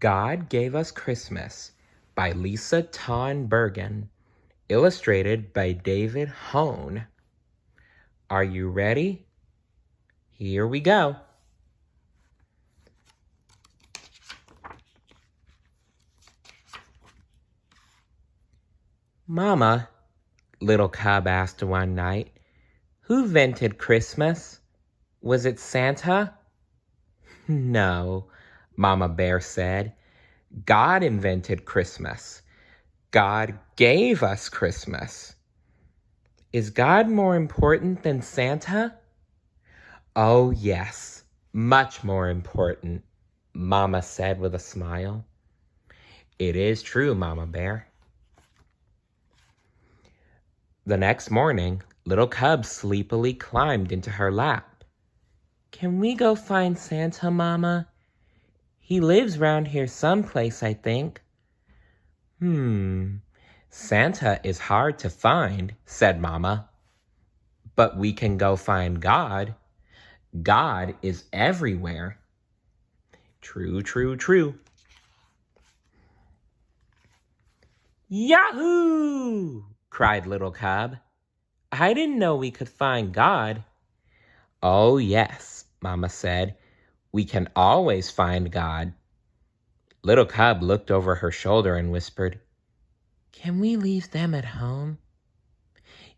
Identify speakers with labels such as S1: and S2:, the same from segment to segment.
S1: God Gave Us Christmas by Lisa Ton Bergen, illustrated by David Hone. Are you ready? Here we go. Mama, little cub asked one night, who invented Christmas? Was it Santa? No, Mama Bear said. God invented Christmas. God gave us Christmas. Is God more important than Santa? Oh, yes, much more important, Mama said with a smile. It is true, Mama Bear. The next morning, little cub sleepily climbed into her lap. Can we go find Santa, Mama? He lives round here someplace, I think. Santa is hard to find, said Mama. But we can go find God. God is everywhere. True, true, true. Yahoo! Cried little cub. I didn't know we could find God. Oh, yes, Mama said. We can always find God. Little cub looked over her shoulder and whispered, Can we leave them at home?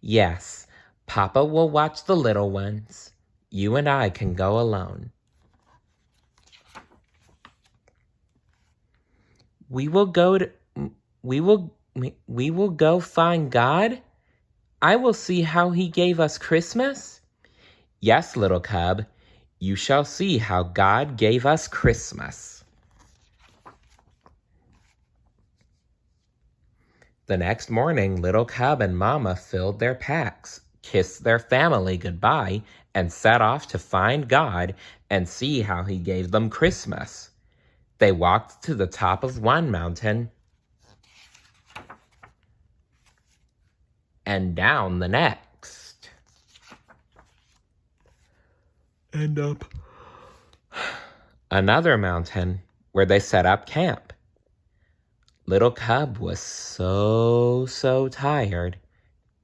S1: Yes, Papa will watch the little ones. You and I can go alone. We will go find God? I will see how he gave us Christmas? Yes, little cub, you shall see how God gave us Christmas. The next morning, little cub and Mama filled their packs, kissed their family goodbye, and set off to find God and see how he gave them Christmas. They walked to the top of one mountain and down the next, and up another mountain where they set up camp. Little cub was so tired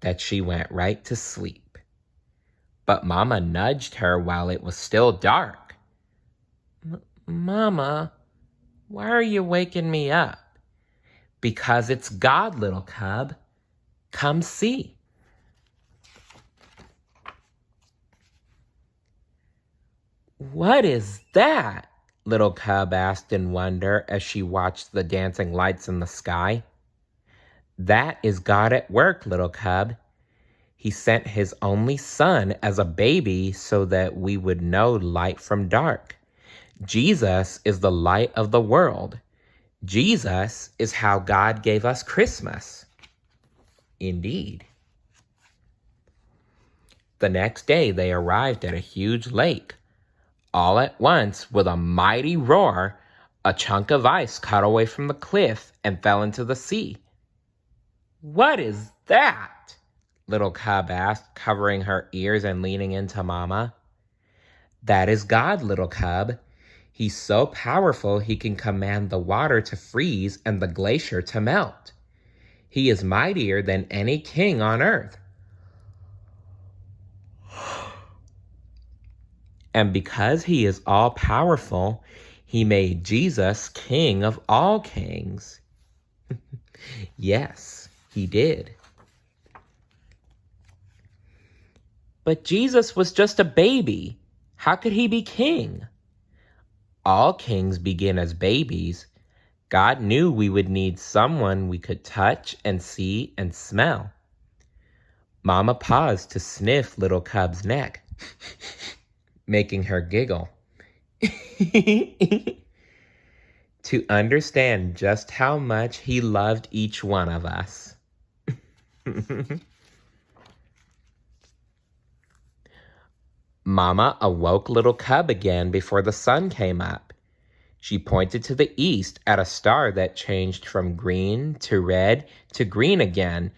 S1: that she went right to sleep. But Mama nudged her while it was still dark. Mama, why are you waking me up? Because it's God, little cub. Come see. What is that? Little cub asked in wonder as she watched the dancing lights in the sky. That is God at work, little cub. He sent his only son as a baby so that we would know light from dark. Jesus is the light of the world. Jesus is how God gave us Christmas. Indeed. The next day they arrived at a huge lake. All at once, with a mighty roar, a chunk of ice cut away from the cliff and fell into the sea. What is that? Little cub asked, covering her ears and leaning into Mama. That is God, little cub. He's so powerful he can command the water to freeze and the glacier to melt. He is mightier than any king on earth. And because he is all-powerful, he made Jesus king of all kings. Yes, he did. But Jesus was just a baby. How could he be king? All kings begin as babies. God knew we would need someone we could touch and see and smell. Mama paused to sniff little cub's neck, making her giggle. To understand just how much he loved each one of us. Mama awoke little cub again before the sun came up. She pointed to the east at a star that changed from green to red to green again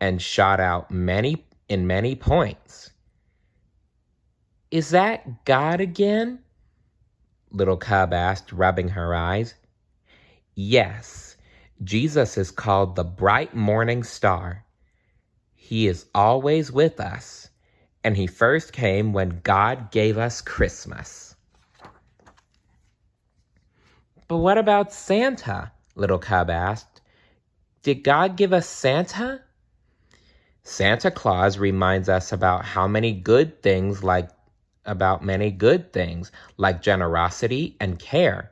S1: and shot out in many points. Is that God again? Little cub asked, rubbing her eyes. Yes, Jesus is called the bright morning star. He is always with us, and he first came when God gave us Christmas. But what about Santa? Little Cub asked. Did God give us Santa? Santa Claus reminds us many good things like generosity and care.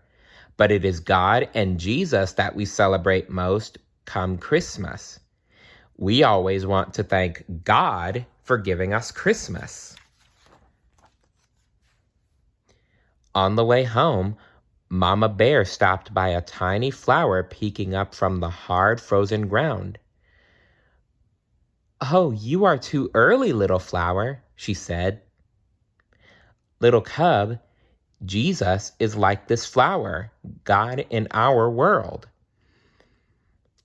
S1: But it is God and Jesus that we celebrate most come Christmas. We always want to thank God for giving us Christmas. On the way home, Mama Bear stopped by a tiny flower peeking up from the hard frozen ground. "Oh, you are too early, little flower," she said. "Little Cub, Jesus is like this flower, God in our world.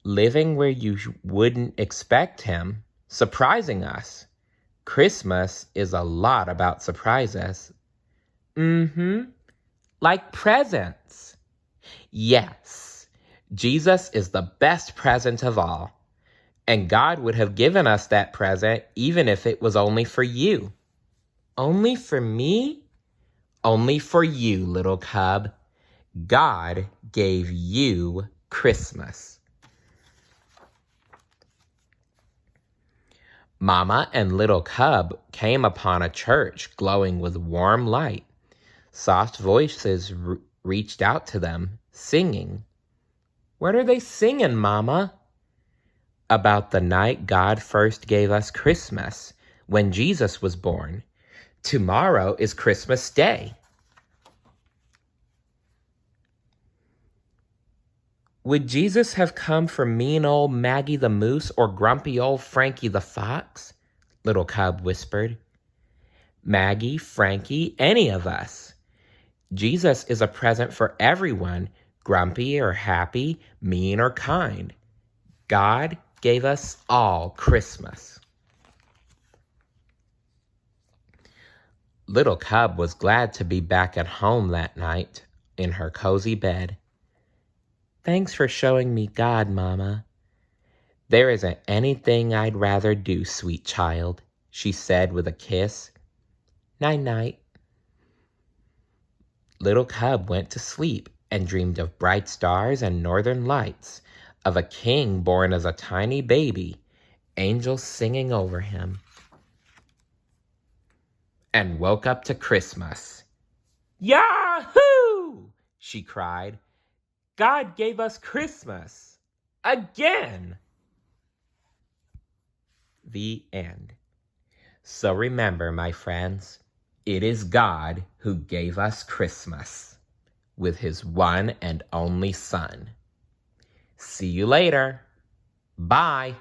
S1: Living where you wouldn't expect him, surprising us. Christmas is a lot about surprises." Like presents. Yes, Jesus is the best present of all. And God would have given us that present even if it was only for you. Only for me? Only for you, little cub. God gave you Christmas. Mama and little cub came upon a church glowing with warm light. Soft voices reached out to them, singing. What are they singing, Mama? About the night God first gave us Christmas, when Jesus was born. Tomorrow is Christmas Day. Would Jesus have come for mean old Maggie the Moose or grumpy old Frankie the Fox? Little Cub whispered. Maggie, Frankie, any of us. Jesus is a present for everyone, grumpy or happy, mean or kind. God gave us all Christmas. Little Cub was glad to be back at home that night in her cozy bed. Thanks for showing me God, Mama. There isn't anything I'd rather do, sweet child, she said with a kiss. Night-night. Little Cub went to sleep and dreamed of bright stars and northern lights, of a king born as a tiny baby, angels singing over him. And woke up to Christmas. Yahoo! She cried. God gave us Christmas. Again! The end. So remember, my friends, it is God who gave us Christmas with his one and only Son. See you later. Bye.